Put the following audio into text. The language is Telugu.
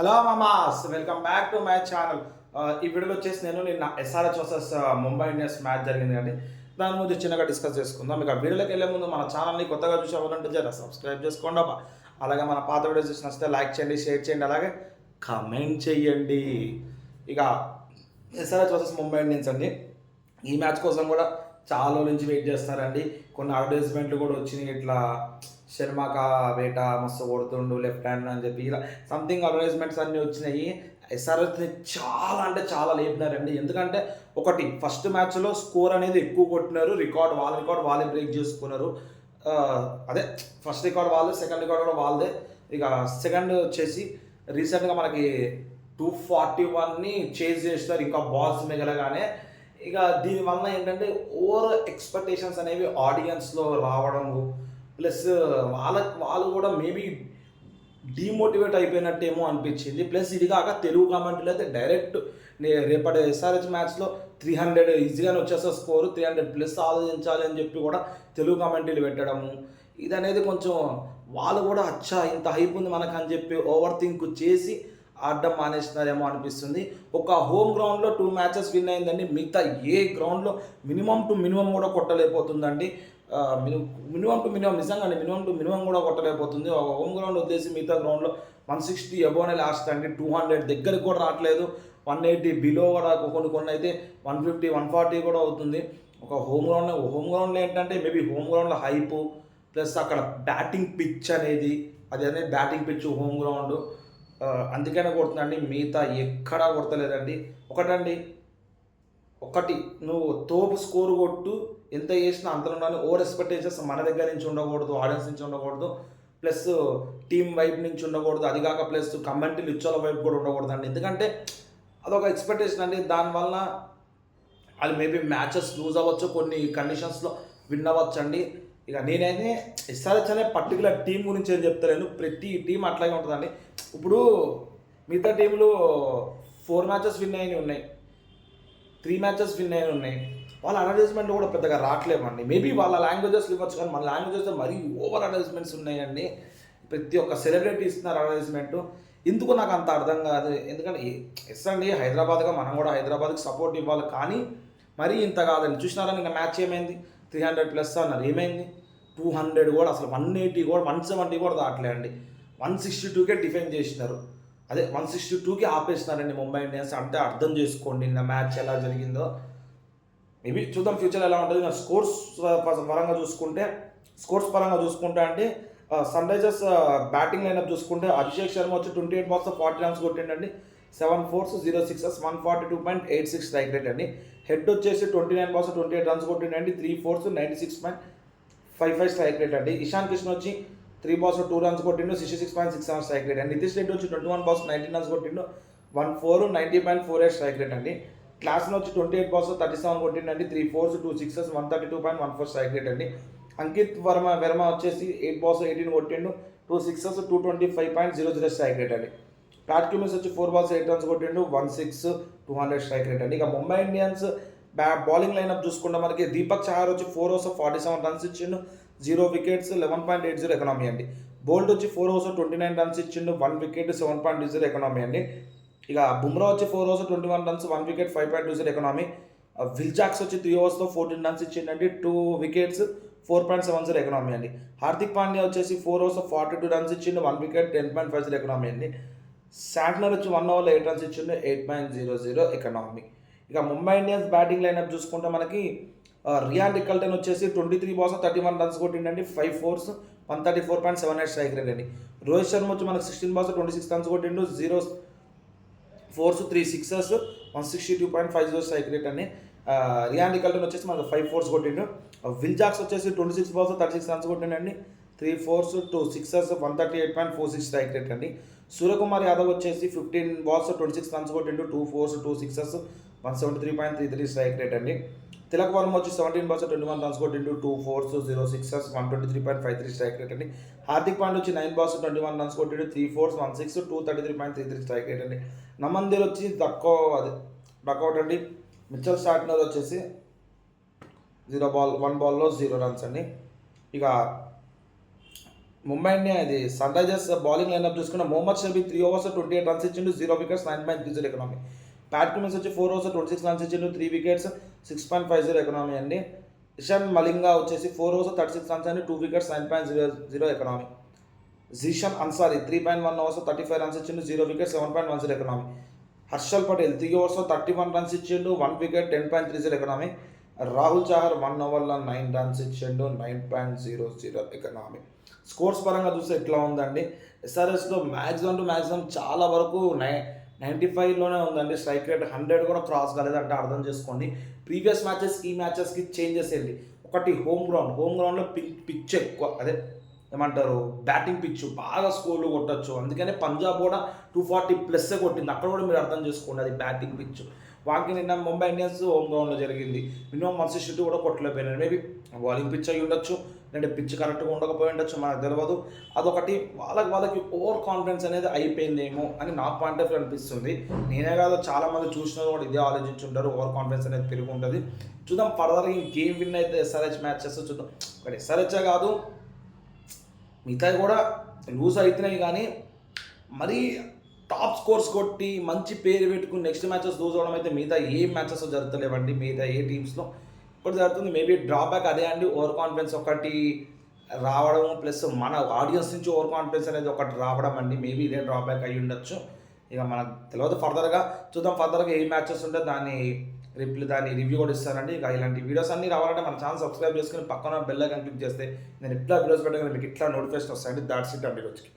హలో మామాస్, welcome back to my channel. ఈ వీడియోలో వచ్చేసి నేను నిన్న SRH versus Mumbai Indians match జరిగింది కానీ దాని గురించి చిన్నగా డిస్కస్ చేసుకుందాం. మీకు ఆ వీడియోలోకి వెళ్ళే ముందు మన ఛానల్ని కొత్తగా చూసేవాలంటే జర సబ్స్క్రైబ్ చేసుకోండి అబ్బా. అలాగే మన పాత వీడియోస్ చూసి నచ్చితే లైక్ చేయండి, షేర్ చేయండి, అలాగే కమెంట్ చేయండి. ఇక ఎస్ఆర్హెచ్ వర్సెస్ ముంబై ఇండియన్స్ అండి. ఈ మ్యాచ్ కోసం కూడా చాలా నుంచి వెయిట్ చేస్తారండి. కొన్ని అడ్వర్టైజ్మెంట్లు కూడా వచ్చినాయి, ఇట్లా శర్మక వేట మస్తు కొడుతుండు లెఫ్ట్ హ్యాండ్ అని చెప్పి ఇలా సంథింగ్ అడ్వర్టైజ్మెంట్స్ అన్నీ వచ్చినాయి. ఎస్ఆర్హెచ్ని చాలా అంటే చాలా లేపినారండి. ఎందుకంటే ఒకటి, ఫస్ట్ మ్యాచ్లో స్కోర్ అనేది ఎక్కువ కొట్టినారు, రికార్డ్ వాళ్ళే బ్రేక్ చేసుకున్నారు. అదే ఫస్ట్ రికార్డ్ వాళ్ళే, సెకండ్ రికార్డ్ కూడా వాళ్ళదే. ఇక సెకండ్ వచ్చేసి రీసెంట్గా మనకి 241ని చేజ్ చేస్తారు ఇంకా బాల్స్ మిగలగానే. ఇక దీనివల్ల ఏంటంటే ఓవర్ ఎక్స్పెక్టేషన్స్ అనేవి ఆడియన్స్లో రావడము, ప్లస్ వాళ్ళు కూడా మేబీ డీమోటివేట్ అయిపోయినట్టేమో అనిపించింది. ప్లస్ ఇది కాక తెలుగు కామెంట్లు అయితే డైరెక్ట్ రేపటి ఎస్ఆర్హెచ్ మ్యాచ్లో 300 ఈజీగానే వచ్చేస్తే స్కోరు 300+ ఆలోచించాలి అని చెప్పి కూడా తెలుగు కామెంట్లు పెట్టడము, ఇది అనేది కొంచెం వాళ్ళు కూడా అచ్చా ఇంత హైప్ ఉంది మనకు అని చెప్పి ఓవర్ థింక్ చేసి ఆడడం మానేస్తున్నారేమో అనిపిస్తుంది. ఒక హోమ్ గ్రౌండ్లో 2 మ్యాచెస్ విన్ అయిందండి. మిగతా ఏ గ్రౌండ్లో మినిమం కూడా కొట్టలేకపోతుందండి. మినిమం టు మినిమం నిజంగా మినిమం టు మినిమం కూడా కొట్టలేకపోతుంది. ఒక హోమ్ గ్రౌండ్ వదిలేసి మిగతా గ్రౌండ్లో 160 అబోనే లాస్ట్ అండి. 200 దగ్గరికి కూడా రావట్లేదు, 180 బిలో కూడా కొన్ని అయితే 150 140 కూడా అవుతుంది. ఒక హోమ్ గ్రౌండ్లో ఏంటంటే మేబీ హోమ్ గ్రౌండ్లో హైపు ప్లస్ అక్కడ బ్యాటింగ్ పిచ్ అనేది బ్యాటింగ్ పిచ్ హోమ్ గ్రౌండ్, అందుకనే కొడుతుందండి. మిగతా ఎక్కడా కొడతలేదండి. ఒకటి నువ్వు తోపు స్కోర్ కొట్టు, ఎంత చేసినా అంతలో ఉండాలి. ఓవర్ ఎక్స్పెక్టేషన్స్ మన దగ్గర నుంచి ఉండకూడదు, ఆడియన్స్ నుంచి ఉండకూడదు, ప్లస్ టీం వైపు నుంచి ఉండకూడదు. అది కాక ప్లస్ కమెంటరీలు ఇచ్చోల వైపు కూడా ఉండకూడదు అండి. ఎందుకంటే అదొక ఎక్స్పెక్టేషన్ అండి. దానివల్ల వాళ్ళు మేబీ మ్యాచెస్ లూజ్ అవ్వచ్చు, కొన్ని కండిషన్స్లో విన్ అవ్వచ్చు అండి. ఇక నేనైతే ఎస్ఆర్హెచ్ అనే పర్టికులర్ టీం గురించి ఏం చెప్తలేను, ప్రతి టీం అట్లాగే ఉంటుందండి. ఇప్పుడు మిగతా టీంలు 4 మ్యాచెస్ విన్ అయినవి ఉన్నాయి, 3 మ్యాచెస్ విన్ అయినవి ఉన్నాయి. వాళ్ళ అడ్వర్టైజ్మెంట్లు కూడా పెద్దగా రావట్లేమండి. మేబీ వాళ్ళ లాంగ్వేజెస్లో ఇవ్వచ్చు, కానీ మన లాంగ్వేజెస్లో మరీ ఓవర్ అడ్వర్టైజ్మెంట్స్ ఉన్నాయండి. ప్రతి ఒక్క సెలబ్రిటీ ఇస్తున్నారు అడ్వర్టైజ్మెంట్. ఎందుకు నాకు అంత అర్థం కాదు. ఎందుకంటే ఎస్ అండి, హైదరాబాద్గా మనం కూడా హైదరాబాద్కి సపోర్ట్ ఇవ్వాలి, కానీ మరీ ఇంత కాదండి. చూసినారా నిన్న మ్యాచ్ ఏమైంది, 300+ అన్నారు, ఏమైంది 200 కూడా అసలు 180 కూడా 170 కూడా దాటలే అండి. 162కే డిఫెండ్ చేసినారు. అదే 162కి ఆపేసినారండి ముంబై ఇండియన్స్. అంటే అర్థం చేసుకోండి నిన్న మ్యాచ్ ఎలా జరిగిందో. మేబీ చూద్దాం ఫ్యూచర్ ఎలా ఉంటుంది. స్కోర్స్ పరంగా చూసుకుంటే అంటే సన్ రైజర్స్ బ్యాటింగ్ లైనప్ చూసుకుంటే అభిషేక్ శర్మ వచ్చి 28 balls 40 runs కొట్టిండండి. 7 4s 0 6s 142.86 strike rate అండి. హెడ్ వచ్చేసి 29 balls 28 runs కొట్టిండండి. 3 4s 96.55 strike rate అండి. ఇషాన్ కిషన్ వచ్చి 3 balls 2 runs కొట్టిండు, 66.67 స్ట్రైక్ రేట్ అండి. నితీష్ రెడ్డి వచ్చి 21 balls 19 runs కొట్టిండు, 1 4 90.48 స్ట్రైక్ రేట్ అండి. క్లాస్లో వచ్చి 28 balls 37 కొట్టిండండి, 3 4s 2 6s 132.14 strike rate అండి. అంకిత్ వర్మ వచ్చేసి 8 balls 18 కొట్టిండు, 2 6s 225.00 స్ట్రైక్ రేట్ అండి. ప్యాట్ క్యూమిన్స్ వచ్చి 4 balls 8 runs కొట్టిండు, 1 6 200 స్ట్రైక్ రేట్ అండి. ఇక ముంబై ఇండియన్స్ బౌలింగ్ లైనప్ చూసుకుంటే మనకి దీపక్ చహార్ వచ్చి 4 overs 47 runs ఇచ్చిండు, 0 wickets 11.80 ఎకనామీ అండి. బోల్ట్ వచ్చి 4 overs 29 runs ఇచ్చిండు, 1 wicket 7.20 ఎకనామీ అండి. ఇక బుమ్రా వచ్చి 4 overs 21 runs 1 wicket 5.20 economy. Will Jacks వచ్చి 3 overs 14 runs ఇచ్చిండండి, 2 wickets 4.70 ఎకనామీ అండి. హార్దిక్ పాండ్యా వచ్చేసి 4 overs 42 runs ఇచ్చిండు, 1 wicket 10.50 ఎకనామీ అండి. శాంట్నర్ వచ్చి 1 over 8 runs ఇచ్చిండు, 8.00 ఎకనామీ. ఇక ముంబై ఇండియన్స్ బ్యాటింగ్ లైనప్ చూసుకుంటే మనకి రియాన్ రికల్టన్ వచ్చేసి 23 balls 31 runs కొట్టిండండి, 5 4s 134.78 strike rate అండి. రోహిత్ శర్మ వచ్చి మనకి 16 balls 26 runs కొట్టిండు, 0 4s 3 6s 162.50 స్ట్రైక్ రేట్ అండి. రియాన్ రికల్టన్ వచ్చేసి మనకు 5 4s కొట్టిండు. విల్ జాక్స్ వచ్చేసి 26 balls 36 runs కొట్టిండండి, 3 4s 2 6s 138.46 strike rate అండి. సూర్యకుమార్ యాదవ్ వచ్చేసి 15 balls 26 runs కొట్టిండు, 2 4s 2 6s 173.33 స్ట్రైక్ రేట్ అండి. తిలక్ వర్మ వచ్చి 17 balls 21 runs కొట్టిండు, 2 4s 0 6s 123.53 స్ట్రైక్ రేట్ అండి. హార్దిక్ పాండ్యా వచ్చి 9 balls 21 runs కొట్టిండు, 3 4s 1 6 233.33 స్ట్రైక్ రేట్ అండి. నమందేల్ వచ్చి డక్అవుట్ అండి. మిచెల్ స్టార్ట్నర్ వచ్చేసి 1 ball 0 runs అండి. ఇక ముంబై ఇండియా ఇది సన్ రైజర్స్ బౌలింగ్ లైనప్ చూసుకున్న మొహమ్మద్ షబీ 3 overs 28 runs ఇచ్చిండు 0 wickets 9.30 ఎకనామీ. ప్యాట్ కమిన్స్ వచ్చి 4 overs 26 runs ఇచ్చిండు 3 wickets 6.50 ఎకనామీ అండి. ఇషాన్ మలింగా వచ్చేసి 4 overs 36 runs అండి 2 wickets 9.00 economy. Zeeshan Ansari 3.1 overs 35 runs ఇచ్చిండు 0 wickets 7.10 economy. Harshal Patel 3 overs 31 runs ఇచ్చిండు 1 wicket 10.30 economy. Rahul Chahar 1 over 9 runs ఇచ్చిండు 9.00 ఎకనామీ. స్కోర్స్ పరంగా చూస్తే ఎట్లా ఉందండి, ఎస్ఆర్ఎస్లో మ్యాక్సిమం చాలా వరకు 95లోనే ఉందండి. స్ట్రైక్ రేట్ 100 కూడా క్రాస్ కాలేదు అంటే అర్థం చేసుకోండి. ప్రీవియస్ మ్యాచెస్కి ఈ మ్యాచెస్కి చేంజెస్ ఏంటి, ఒకటి హోమ్ గ్రౌండ్లో పిచ్ ఎక్కువ, అదే ఏమంటారు బ్యాటింగ్ పిచ్ బాగా స్కోర్లు కొట్టచ్చు. అందుకనే పంజాబ్ కూడా 240+ కొట్టింది, అక్కడ కూడా మీరు అర్థం చేసుకోండి అది బ్యాటింగ్ పిచ్. వాకి నిన్న ముంబై ఇండియన్స్ హోమ్ గ్రౌండ్లో జరిగింది, మినిమం 160 కూడా కొట్టలేకపోయినారు. మేబీ బౌలింగ్ పిచ్ అయ్యి ఉండొచ్చు, అంటే పిచ్ కరెక్ట్గా ఉండకపోయి ఉండొచ్చు, మనకు తెలియదు. అదొకటి వాళ్ళకి ఓవర్ కాన్ఫిడెన్స్ అనేది అయిపోయిందేమో అని నా పాయింట్ ఆఫ్ వ్యూ అనిపిస్తుంది. నేనే కాదు చాలామంది చూసినా కూడా ఇదే ఆలోచించుంటారు, ఓవర్ కాన్ఫిడెన్స్ అనేది పెరిగి ఉంటుంది. చూద్దాం ఫర్దర్గా ఈ గేమ్ విన్ అయితే ఎస్ఆర్హెచ్ మ్యాచెస్ చూద్దాం. బట్ ఎస్ఆర్హెచే కాదు మిగతాయి కూడా లూజ్ అవుతున్నాయి, కానీ మరీ టాప్ స్కోర్స్ కొట్టి మంచి పేరు పెట్టుకుని నెక్స్ట్ మ్యాచెస్ లూజ్ అవ్వడం అయితే మిగతా ఏ మ్యాచెస్ జరుగుతలేవండి, మిగతా ఏ టీమ్స్లో ఇప్పుడు జరుగుతుంది. మేబీ డ్రాబ్యాక్ అదే అండి, ఓవర్ కాన్ఫిడెన్స్ ఒకటి రావడం ప్లస్ మన ఆడియన్స్ నుంచి ఓవర్ కాన్ఫిడెన్స్ అనేది ఒకటి రావడం అండి. మేబీ ఇదే డ్రాబ్యాక్ అయ్యి ఉండొచ్చు. ఇక మనకు తెలియదు, ఫర్దర్గా చూద్దాం. ఫర్దర్గా ఏ మ్యాచెస్ ఉంటే దాని రివ్యూ కూడా ఇస్తానండి. ఇక ఇలాంటి వీడియోస్ అన్నీ రావాలంటే మన ఛానల్ సబ్స్క్రైబ్ చేసుకుని పక్కన బెల్ ఐకాన్ క్లిక్ చేస్తే నేను ఇట్లా వీడియోస్ పెట్టగానే మీకు ఇట్లా నోటిఫికేషన్ వస్తాయండి. దాట్స్ ఇట్ అండి రోజుకి.